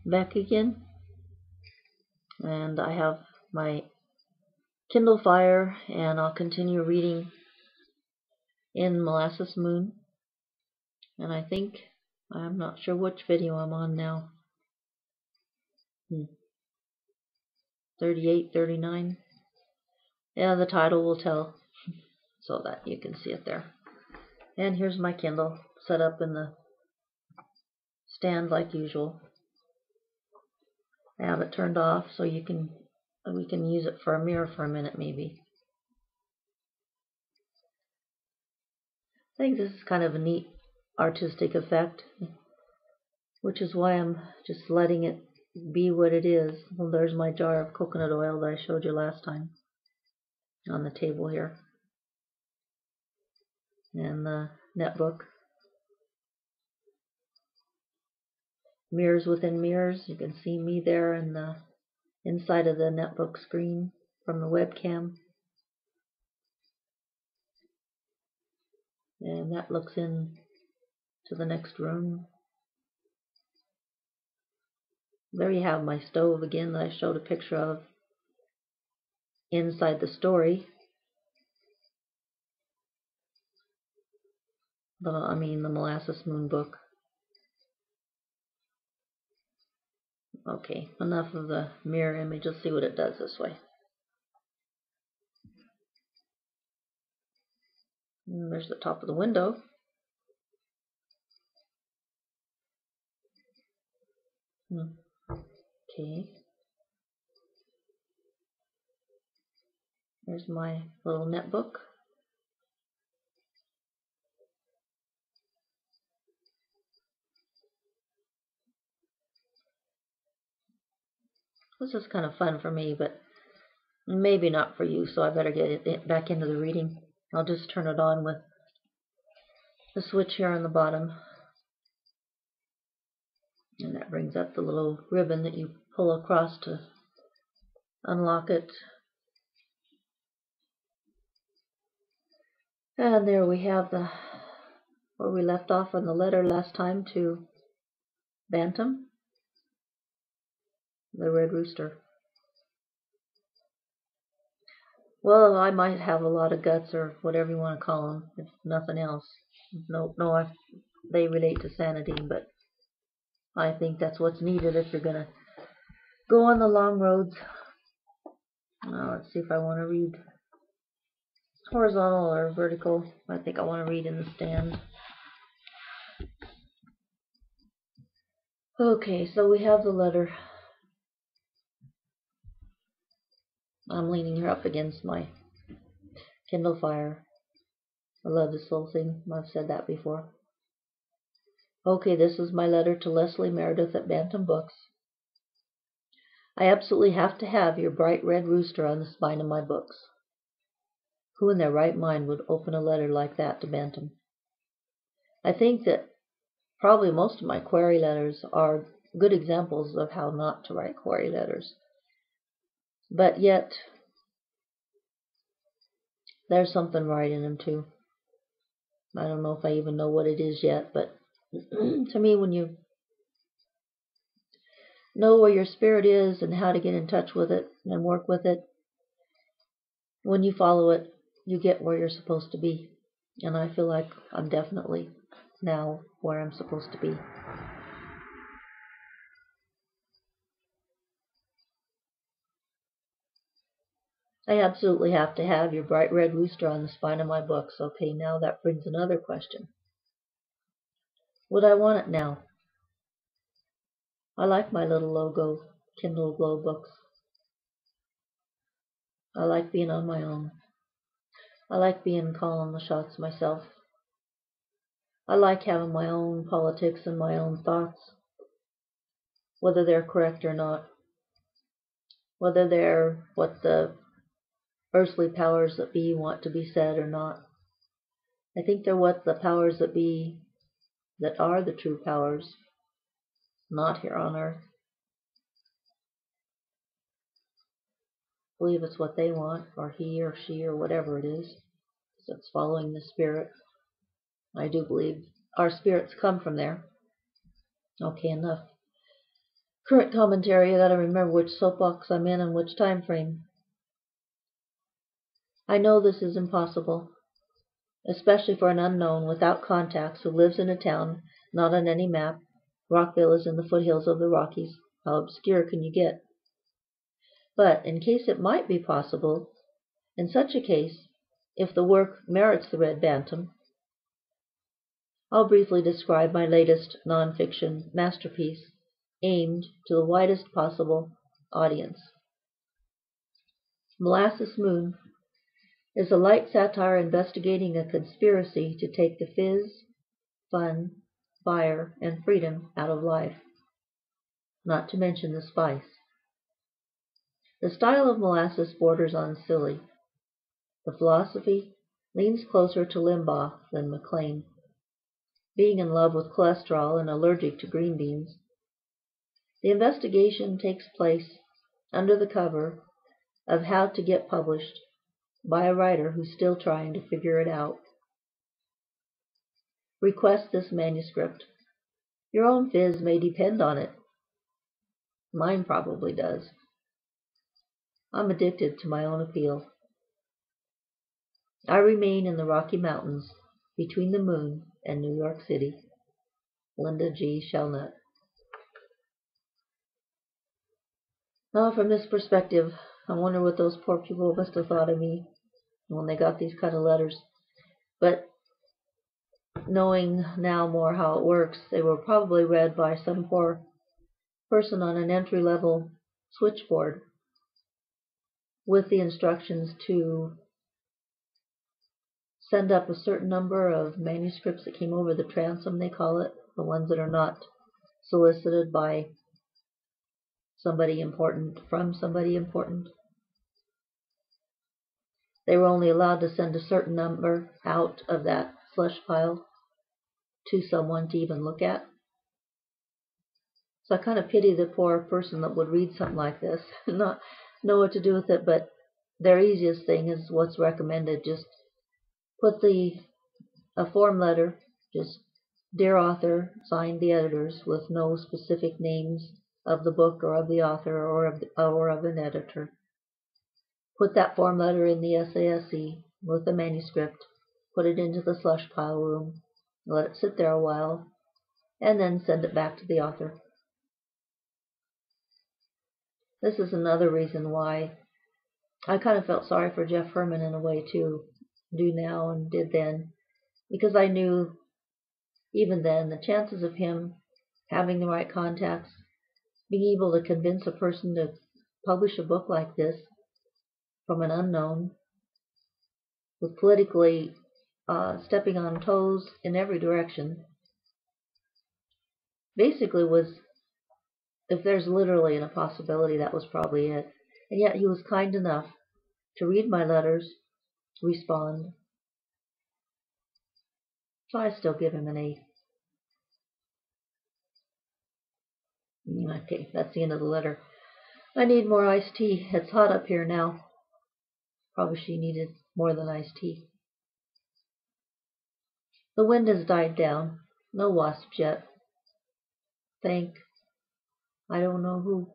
back again, and I have my Kindle Fire, and I'll continue reading in Molasses Moon. And I think, I'm not sure which video I'm on now. 38, 39. Yeah, the title will tell, so that you can see it there. And here's my Kindle set up in the stand like usual. I have it turned off so we can use it for a mirror for a minute maybe. I think this is kind of a neat artistic effect, which is why I'm just letting it be what it is. Well, there's my jar of coconut oil that I showed you last time on the table here, and the netbook. Mirrors within mirrors. You can see me there in the inside of the netbook screen from the webcam, and that looks in to the next room. There you have my stove again that I showed a picture of inside the story. The Molasses Moon book. Okay, enough of the mirror image. Let's see what it does this way. And there's the top of the window. Okay. There's my little netbook. This is kind of fun for me, but maybe not for you, so I better get it back into the reading. I'll just turn it on with the switch here on the bottom. And that brings up the little ribbon that you pull across to unlock it. And there we have where we left off on the letter last time to Bantam, the red rooster. Well, I might have a lot of guts, or whatever you want to call them, if nothing else. They relate to sanity, but I think that's what's needed if you're going to go on the long roads. Now, let's see if I want to read horizontal or vertical. I think I want to read in the stand. Okay, so we have the letter. I'm leaning her up against my Kindle Fire. I love this little thing. I've said that before. Okay, this is my letter to Leslie Meredith at Bantam Books. I absolutely have to have your bright red rooster on the spine of my books. Who in their right mind would open a letter like that to Bantam? I think that probably most of my query letters are good examples of how not to write query letters. But yet, there's something right in them too. I don't know if I even know what it is yet, but to me, when you know where your spirit is and how to get in touch with it and work with it, when you follow it, you get where you're supposed to be. And I feel like I'm definitely now where I'm supposed to be. I absolutely have to have your bright red rooster on the spine of my books. Okay, now that brings another question. Would I want it now? I like my little logo Kindle Glow books. I like being on my own. I like being calling the shots myself. I like having my own politics and my own thoughts, whether they're correct or not, whether they're what the earthly powers that be want to be said or not. I think they're what the powers that be, that are the true powers, not here on earth. I believe it's what they want, or he or she or whatever it is. So it's following the spirit. I do believe our spirits come from there. Okay, enough Current commentary, I gotta remember which soapbox I'm in and which time frame. I know this is impossible, especially for an unknown without contacts who lives in a town not on any map. Rockville is in the foothills of the Rockies. How obscure can you get? But in case it might be possible, in such a case, if the work merits the red bantam, I'll briefly describe my latest nonfiction masterpiece aimed to the widest possible audience. Molasses Moon is a light satire investigating a conspiracy to take the fizz, fun, fire, and freedom out of life, not to mention the spice. The style of Molasses borders on silly. The philosophy leans closer to Limbaugh than McLean. Being in love with cholesterol and allergic to green beans, the investigation takes place under the cover of How to Get Published by a writer who's still trying to figure it out. Request this manuscript. Your own fizz may depend on it. Mine probably does. I'm addicted to my own appeal. I remain in the Rocky Mountains between the moon and New York City. Linda G. Shelnutt. Now, from this perspective, I wonder what those poor people must have thought of me when they got these kind of letters. But knowing now more how it works, they were probably read by some poor person on an entry-level switchboard with the instructions to send up a certain number of manuscripts that came over the transom, they call it, the ones that are not solicited by somebody important from somebody important. They were only allowed to send a certain number out of that slush pile to someone to even look at. So I kind of pity the poor person that would read something like this and not know what to do with it, but their easiest thing is what's recommended. Just put a form letter, just Dear Author, signed the editors with no specific names of the book or of the author or of an editor. Put that form letter in the SASE with the manuscript, put it into the slush pile room, let it sit there a while, and then send it back to the author. This is another reason why I kind of felt sorry for Jeff Herman in a way too, do now and did then, because I knew even then the chances of him having the right contacts, being able to convince a person to publish a book like this from an unknown, with politically stepping on toes in every direction, basically was, if there's literally a possibility, that was probably it. And yet he was kind enough to read my letters, respond. So I still give him an 8. Okay, that's the end of the letter. I need more iced tea. It's hot up here now. Probably she needed more than iced tea. The wind has died down. No wasps yet. Thank I don't know who.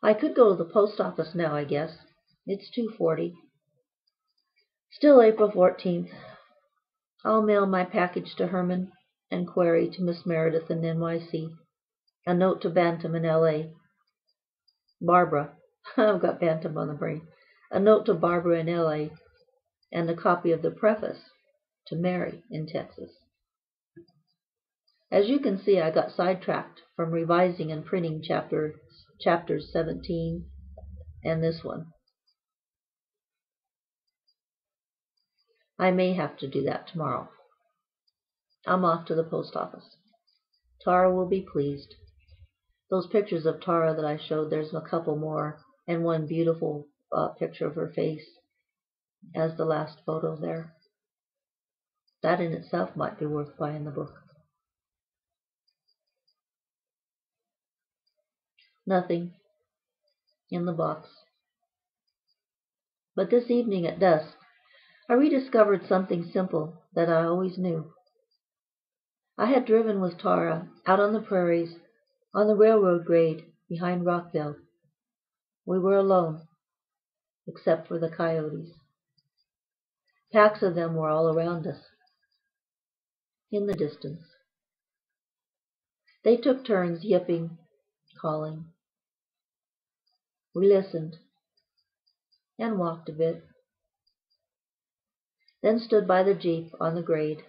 I could go to the post office now, I guess. It's 2:40. Still April 14th. I'll mail my package to Herman and query to Miss Meredith in NYC. A note to Bantam in LA. Barbara. I've got Bantam on the brain. A note to Barbara in LA. And a copy of the preface to Mary in Texas. As you can see, I got sidetracked from revising and printing chapters 17 and this one. I may have to do that tomorrow. I'm off to the post office. Tara will be pleased. Those pictures of Tara that I showed, there's a couple more, and one beautiful picture of her face as the last photo there. That in itself might be worth buying the book. Nothing in the box. But this evening at dusk, I rediscovered something simple that I always knew. I had driven with Tara out on the prairies On the railroad grade behind Rockville, we were alone, except for the coyotes. Packs of them were all around us, in the distance. They took turns yipping, calling. We listened, and walked a bit, then stood by the jeep on the grade.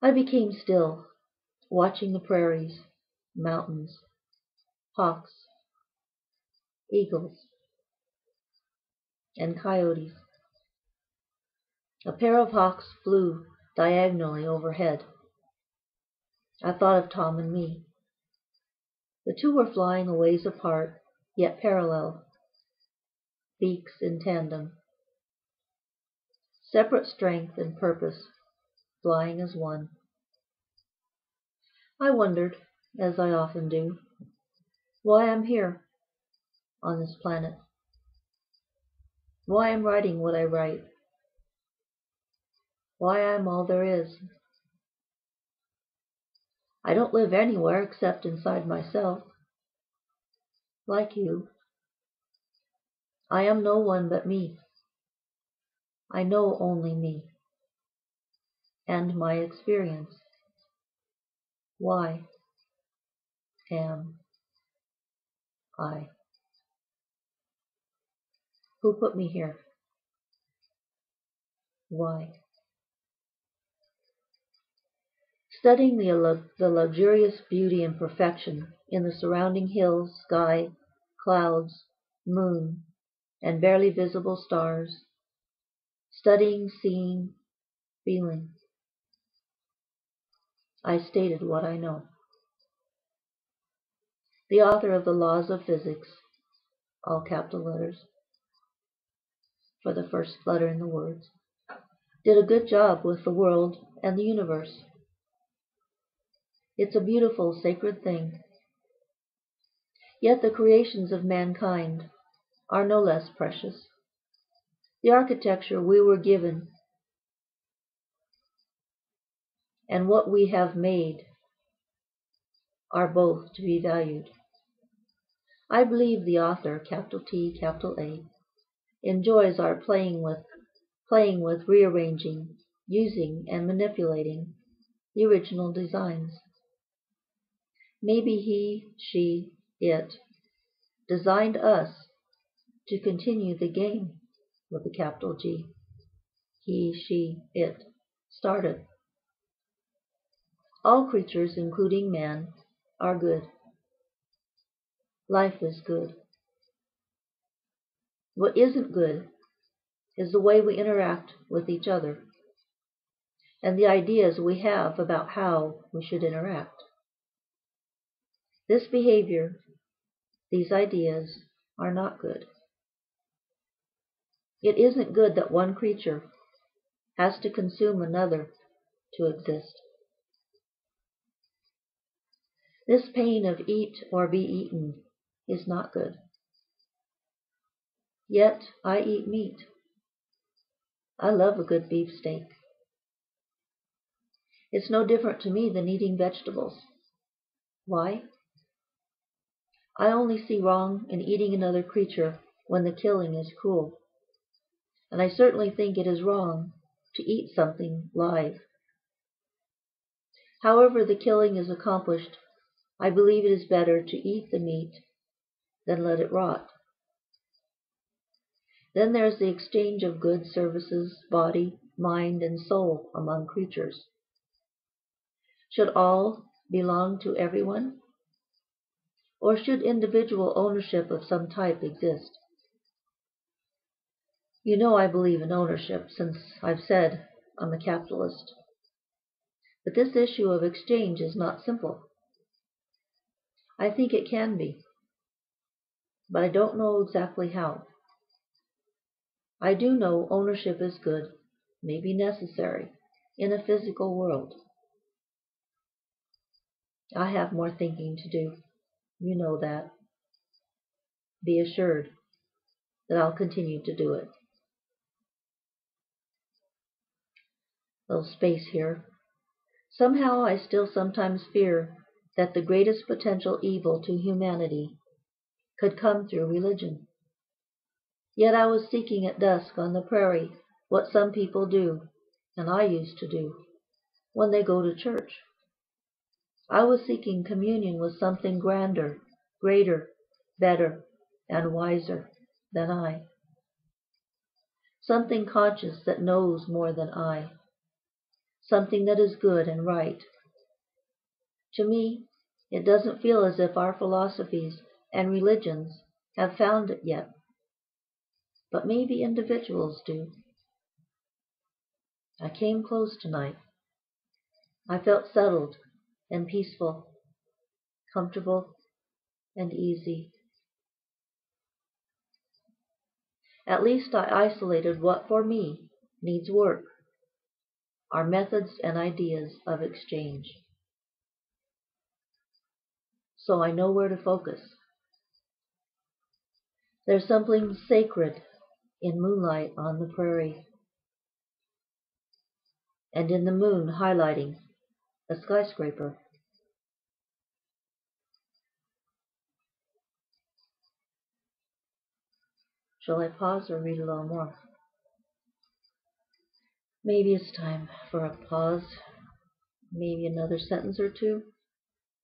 I became still, watching the prairies, mountains, hawks, eagles, and coyotes. A pair of hawks flew diagonally overhead. I thought of Tom and me. The two were flying a ways apart, yet parallel, beaks in tandem. Separate strength and purpose, flying as one. I wondered, as I often do, why I'm here, on this planet. Why I'm writing what I write. Why I'm all there is. I don't live anywhere except inside myself. Like you. I am no one but me. I know only me. And my experience. Why am I? Who put me here? Why? Studying the luxurious beauty and perfection in the surrounding hills, sky, clouds, moon, and barely visible stars. Studying, seeing, feeling. I stated what I know. The author of the Laws of Physics, all capital letters, for the first letter in the words, did a good job with the world and the universe. It's a beautiful, sacred thing. Yet the creations of mankind are no less precious. The architecture we were given and what we have made are both to be valued. I believe the author, capital T, capital A, enjoys our playing with, rearranging, using, and manipulating the original designs. Maybe he, she, it designed us to continue the game with a capital G. He, she, it started. All creatures, including man, are good. Life is good. What isn't good is the way we interact with each other and the ideas we have about how we should interact. This behavior, these ideas, are not good. It isn't good that one creature has to consume another to exist. This pain of eat or be eaten is not good. Yet I eat meat. I love a good beefsteak. It's no different to me than eating vegetables. Why? I only see wrong in eating another creature when the killing is cruel. And I certainly think it is wrong to eat something live. However the killing is accomplished, I believe it is better to eat the meat than let it rot. Then there's the exchange of goods, services, body, mind, and soul among creatures. Should all belong to everyone? Or should individual ownership of some type exist? You know I believe in ownership, since I've said I'm a capitalist. But this issue of exchange is not simple. I think it can be, but I don't know exactly how. I do know ownership is good, maybe necessary, in a physical world. I have more thinking to do. You know that. Be assured that I'll continue to do it. Little space here. Somehow I still sometimes fear that the greatest potential evil to humanity could come through religion. Yet I was seeking at dusk on the prairie what some people do, and I used to do, when they go to church. I was seeking communion with something grander, greater, better, and wiser than I. Something conscious that knows more than I. Something that is good and right. To me, it doesn't feel as if our philosophies and religions have found it yet. But maybe individuals do. I came close tonight. I felt settled and peaceful, comfortable and easy. At least I isolated what for me needs work, our methods and ideas of exchange. So I know where to focus. There's something sacred in moonlight on the prairie, and in the moon highlighting a skyscraper. Shall I pause or read a little more? Maybe it's time for a pause. Maybe another sentence or two.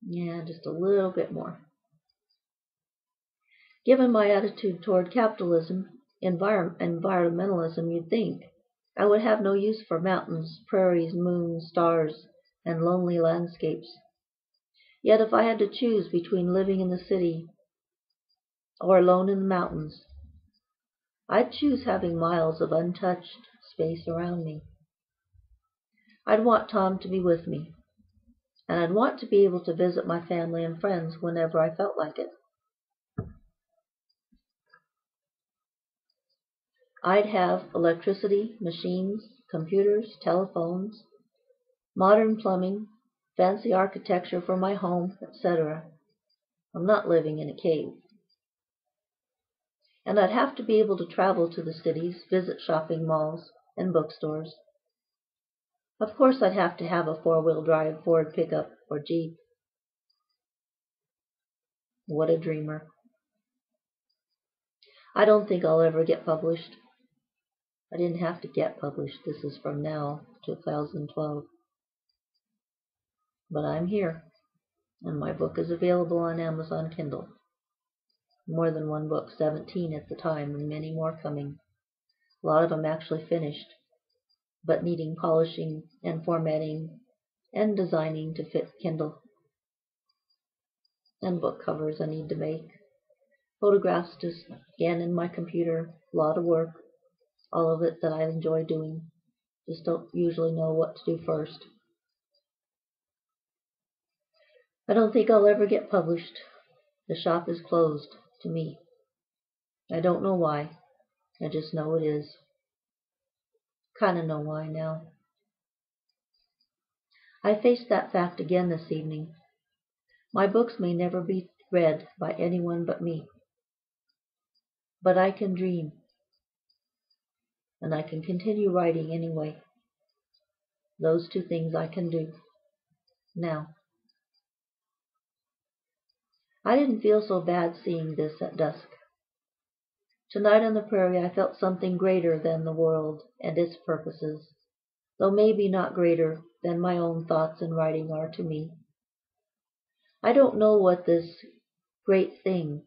Yeah, just a little bit more. Given my attitude toward capitalism, environmentalism, you'd think I would have no use for mountains, prairies, moons, stars, and lonely landscapes. Yet if I had to choose between living in the city or alone in the mountains, I'd choose having miles of untouched space around me. I'd want Tom to be with me, and I'd want to be able to visit my family and friends whenever I felt like it. I'd have electricity, machines, computers, telephones, modern plumbing, fancy architecture for my home, etc. I'm not living in a cave. And I'd have to be able to travel to the cities, visit shopping malls and bookstores. Of course I'd have to have a four-wheel drive Ford pickup or Jeep. What a dreamer. I don't think I'll ever get published. I didn't have to get published. This is from now, 2012. But I'm here, and my book is available on Amazon Kindle. More than one book, 17 at the time, and many more coming. A lot of them actually finished, but needing polishing and formatting and designing to fit Kindle. And book covers I need to make. Photographs to scan in my computer, a lot of work, all of it that I enjoy doing. Just don't usually know what to do first. I don't think I'll ever get published. The shop is closed to me. I don't know why. I just know it is. Kinda know why now. I faced that fact again this evening. My books may never be read by anyone but me. But I can dream. And I can continue writing anyway. Those two things I can do. Now. I didn't feel so bad seeing this at dusk. Tonight on the prairie I felt something greater than the world and its purposes, though maybe not greater than my own thoughts and writing are to me. I don't know what this great thing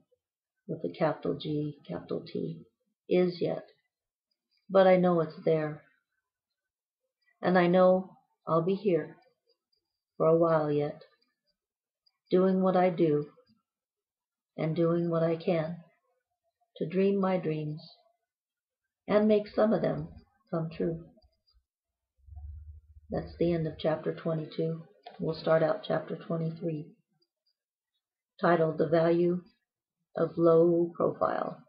with a capital G, capital T is yet, but I know it's there. And I know I'll be here for a while yet, doing what I do and doing what I can to dream my dreams and make some of them come true. That's the end of chapter 22. We'll start out chapter 23, titled The Value of Low Profile.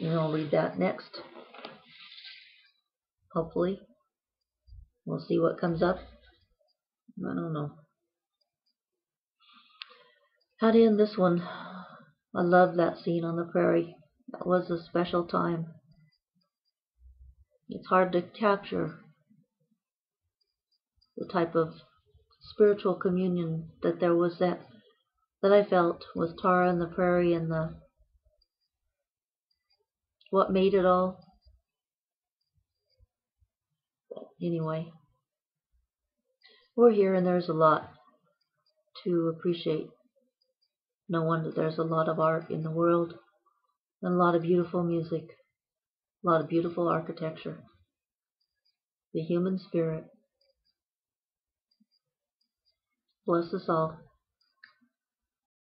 And I'll read that next. Hopefully. We'll see what comes up. I don't know. How to end this one? I love that scene on the prairie. That was a special time. It's hard to capture the type of spiritual communion that there was that I felt with Tara and the prairie and the what made it all. Anyway, we're here and there's a lot to appreciate. No wonder there's a lot of art in the world and a lot of beautiful music, a lot of beautiful architecture. The human spirit. Bless us all.